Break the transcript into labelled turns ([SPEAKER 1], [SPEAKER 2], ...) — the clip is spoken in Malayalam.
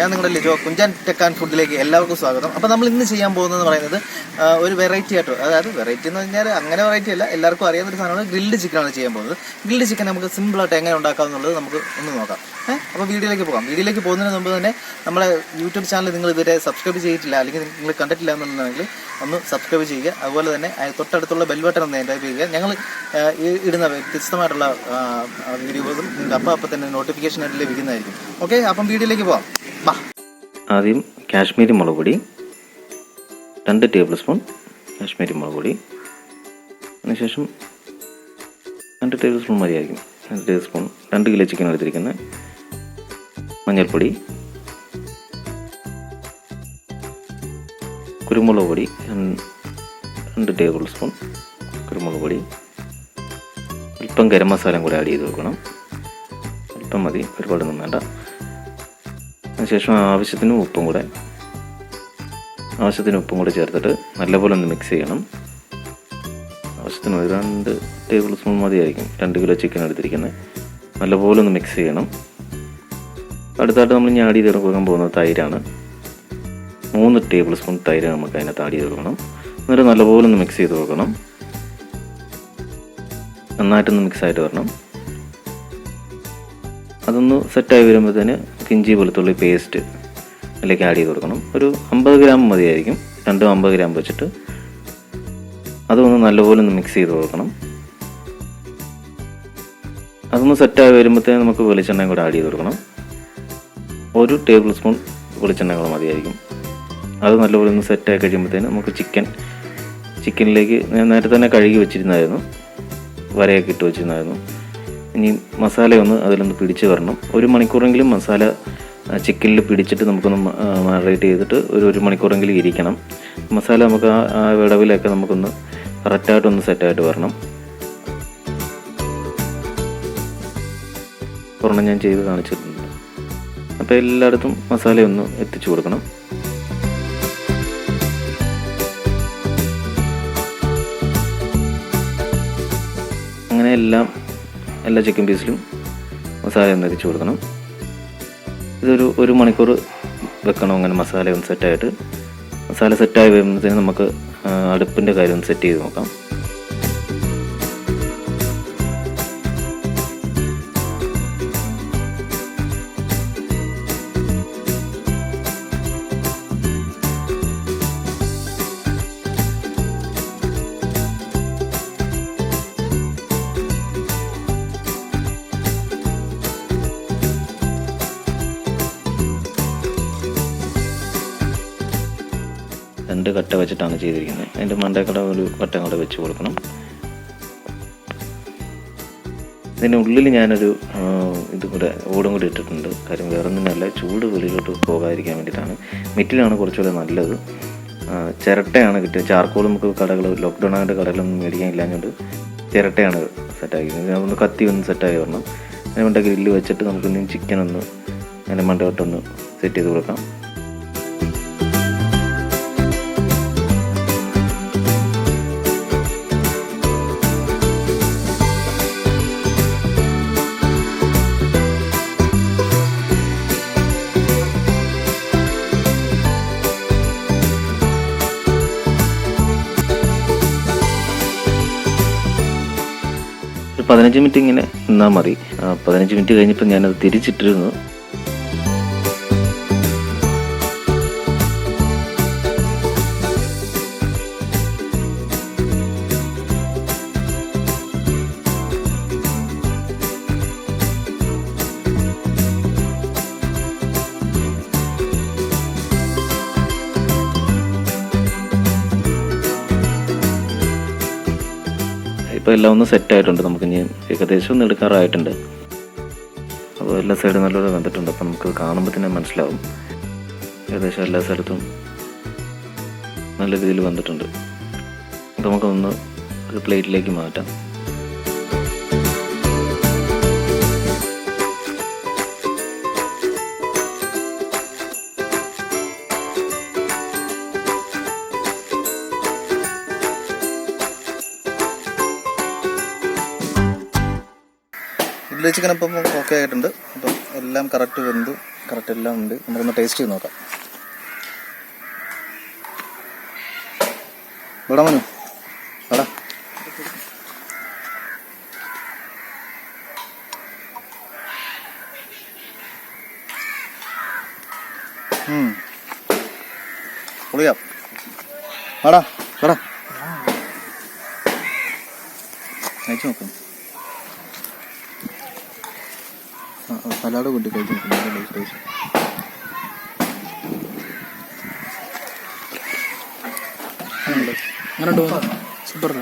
[SPEAKER 1] ഞാൻ നിങ്ങളുടെ ലിജോ. കുഞ്ചാൻ ടെക് ആൻഡ് ഫുഡിലേക്ക് എല്ലാവർക്കും സ്വാഗതം. അപ്പോൾ നമ്മൾ ഇന്ന് ചെയ്യാൻ പോകുന്നതെന്ന് പറയുന്നത് ഒരു വെറൈറ്റി ആയിട്ട്, അതായത് വെറൈറ്റി എന്ന് പറഞ്ഞാൽ അങ്ങനെ വെറൈറ്റി അല്ല, എല്ലാവർക്കും അറിയാവുന്ന ഒരു സാധനമാണ്. ഗ്രിൽഡ് ചിക്കനാണ് ചെയ്യാൻ പോകുന്നത്. ഗ്രിൽഡ് ചിക്കൻ നമുക്ക് സിമ്പിളായിട്ട് എങ്ങനെ ഉണ്ടാക്കാം എന്നുള്ളത് നമുക്ക് ഒന്ന് നോക്കാം. അപ്പോൾ വീഡിയോയിലേക്ക് പോകാം. വീഡിയോയിലേക്ക് പോകുന്നതിന് മുമ്പ് തന്നെ നമ്മളെ യൂട്യൂബ് ചാനൽ നിങ്ങൾ ഇതുവരെ സബ്സ്ക്രൈബ് ചെയ്തിട്ടില്ല, അല്ലെങ്കിൽ നിങ്ങൾ കണ്ടിട്ടില്ല എന്നുണ്ടെങ്കിൽ ഒന്ന് സബ്സ്ക്രൈബ് ചെയ്യുക. അതുപോലെ തന്നെ തൊട്ടടുത്തുള്ള ബെൽ ബട്ടൺ ഒന്ന് എൻറ്റൈപ്പ് ചെയ്യുക. ഞങ്ങൾ ഇടുന്ന വ്യത്യസ്തമായിട്ടുള്ള വീഡിയോകളും നിങ്ങൾക്ക് അപ്പം തന്നെ നോട്ടിഫിക്കേഷൻ ആയിട്ട് ലഭിക്കുന്നതായിരിക്കും. ഓക്കെ, അപ്പം വീഡിയോയിലേക്ക് പോകാം.
[SPEAKER 2] ആദ്യം കാശ്മീരി മുളക് പൊടി 2 ടേബിൾ സ്പൂൺ കാശ്മീരി മുളക് പൊടി, അതിനുശേഷം 2 ടേബിൾ സ്പൂൺ മതിയായിരിക്കും. 2 ടേബിൾ സ്പൂൺ 2 കിലോ ചിക്കൻ എടുത്തിരിക്കുന്ന മഞ്ഞൾപ്പൊടി, കുരുമുളക് പൊടി 2 ടേബിൾ സ്പൂൺ കുരുമുളക് പൊടി, അല്പം ഗരം മസാലയും കൂടെ ആഡ് ചെയ്ത് വെക്കണം. അല്പം മതി, ഒരുപാടൊന്നും വേണ്ട. അതിനുശേഷം ആവശ്യത്തിന് ഉപ്പും കൂടെ ചേർത്തിട്ട് നല്ലപോലെ ഒന്ന് മിക്സ് ചെയ്യണം. ആവശ്യത്തിന് 2 ടേബിൾ സ്പൂൺ മതിയായിരിക്കും. 2 കിലോ ചിക്കൻ എടുത്തിരിക്കുന്നത്. നല്ലപോലെ ഒന്ന് മിക്സ് ചെയ്യണം. അടുത്തായിട്ട് നമ്മൾ ഇനി ആഡ് ചെയ്ത് കൊടുക്കാൻ പോകുന്നത് തൈരാണ്. 3 ടേബിൾ സ്പൂൺ തൈര് നമുക്ക് അതിനകത്ത് ആഡ് ചെയ്ത് കൊടുക്കണം. എന്നിട്ട് നല്ലപോലെ ഒന്ന് മിക്സ് ചെയ്ത് കൊടുക്കണം. നന്നായിട്ടൊന്ന് മിക്സായിട്ട് വരണം. അതൊന്ന് സെറ്റായി വരുമ്പോഴത്തേന് ഇഞ്ചി വെളുത്തുള്ളി പേസ്റ്റ് അതിലേക്ക് ആഡ് ചെയ്ത് കൊടുക്കണം. ഒരു 50 ഗ്രാം മതിയായിരിക്കും. 50 ഗ്രാം വെച്ചിട്ട് അതൊന്ന് നല്ലപോലെ ഒന്ന് മിക്സ് ചെയ്ത് കൊടുക്കണം. അതൊന്ന് സെറ്റായി വരുമ്പോഴത്തേന് നമുക്ക് വെളിച്ചെണ്ണയും കൂടെ ആഡ് ചെയ്ത് കൊടുക്കണം. 1 ടേബിൾ സ്പൂൺ വെളിച്ചെണ്ണ കൂടെ മതിയായിരിക്കും. അത് നല്ലപോലെ ഒന്ന് സെറ്റായി കഴിയുമ്പോഴത്തേന് നമുക്ക് ചിക്കനിലേക്ക് ഞാൻ നേരത്തെ തന്നെ കഴുകി വെച്ചിരുന്നായിരുന്നു, വരയൊക്കെ ഇട്ട് വെച്ചിരുന്നായിരുന്നു. ഇനി മസാലയൊന്ന് അതിലൊന്ന് പിടിച്ച് വരണം. 1 മണിക്കൂറെങ്കിലും മസാല ചിക്കനിൽ പിടിച്ചിട്ട് നമുക്കൊന്ന് മാറിനേറ്റ് ചെയ്തിട്ട് ഒരു മണിക്കൂറെങ്കിലും ഇരിക്കണം. മസാല നമുക്ക് ആ വിടവിലൊക്കെ നമുക്കൊന്ന് കറക്റ്റായിട്ടൊന്ന് സെറ്റായിട്ട് വരണം. ഒരെണ്ണം ഞാൻ ചെയ്ത് കാണിച്ചിട്ടുണ്ട്. അപ്പോൾ എല്ലായിടത്തും മസാലയൊന്ന് എത്തിച്ചു കൊടുക്കണം. അങ്ങനെ എല്ലാ ചിക്കൻ പീസിലും മസാല ഒന്ന് എത്തിച്ചു കൊടുക്കണം. ഇതൊരു 1 മണിക്കൂർ വെക്കണം. അങ്ങനെ മസാല ഒന്ന് സെറ്റായിട്ട്, മസാല സെറ്റായി വരുമ്പോഴത്തേന് നമുക്ക് അടുപ്പിൻ്റെ കാര്യം ഒന്ന് സെറ്റ് ചെയ്ത് നോക്കാം. രണ്ട് കട്ട വെച്ചിട്ടാണ് ചെയ്തിരിക്കുന്നത്. അതിൻ്റെ മണ്ടക്കട ഒരു കട്ട കൂടെ വെച്ച് കൊടുക്കണം. ഇതിൻ്റെ ഉള്ളിൽ ഞാനൊരു കൂടെ ഓടും കൂടി ഇട്ടിട്ടുണ്ട്. കാര്യം വേറെ ഒന്നിനല്ല, ചൂട് വെളിയിലോട്ട് പോകാതിരിക്കാൻ വേണ്ടിയിട്ടാണ്. മിറ്റിലാണ് കുറച്ചുകൂടെ നല്ലത്. ചിരട്ടയാണ് കിട്ടിയത്. ചാർക്കോൾ നമുക്ക് ലോക്ക്ഡൗൺ ആയിട്ട് കടകളൊന്നും മേടിക്കാൻ ഇല്ലാഞ്ഞുകൊണ്ട് ചിരട്ടയാണ് സെറ്റാക്കിയത്. അതൊന്ന് കത്തി ഒന്ന് സെറ്റായി വരണം. അതിന് വേണ്ട ഗ്രില്ല് വെച്ചിട്ട് നമുക്കൊന്ന് ചിക്കൻ ഒന്ന് അതിൻ്റെ മണ്ടയോട്ടൊന്ന് സെറ്റ് ചെയ്ത് കൊടുക്കാം. ഒരു 15 മിനിറ്റ് ഇങ്ങനെ നിന്നാൽ മതി. 15 മിനിറ്റ് കഴിഞ്ഞപ്പോൾ ഞാനത് തിരിച്ചിട്ടിരുന്നു. ഇപ്പോൾ എല്ലാം ഒന്ന് സെറ്റായിട്ടുണ്ട്. നമുക്കിനി ഏകദേശം ഒന്ന് എടുക്കാറായിട്ടുണ്ട്. അപ്പോൾ എല്ലാ സൈഡും നല്ലപോലെ വന്നിട്ടുണ്ട്. അപ്പോൾ നമുക്ക് കാണുമ്പോൾ തന്നെ മനസ്സിലാവും ഏകദേശം എല്ലാ സ്ഥലത്തും നല്ല രീതിയിൽ വന്നിട്ടുണ്ട്. അപ്പോൾ നമുക്കൊന്ന് ഒരു പ്ലേറ്റിലേക്ക് മാറ്റാം.
[SPEAKER 1] ഫുഡിലെ ചിക്കൻ ഇപ്പം ഓക്കെ ആയിട്ടുണ്ട്. അപ്പം എല്ലാം കറക്റ്റ് വെന്തു, കറക്റ്റ് എല്ലാം ഉണ്ട്. നമുക്കൊന്ന് ടേസ്റ്റ് ചെയ്ത് നോക്കാം. ഇവിടെ മനു എടാ പൊളിയാ ആടാ എടാ കഴിച്ചു നോക്കും. സലാഡ് കൂട്ടി കഴിച്ചു നോക്കും. ടേസ്റ്റ്
[SPEAKER 3] അങ്ങനെ സൂപ്പർ.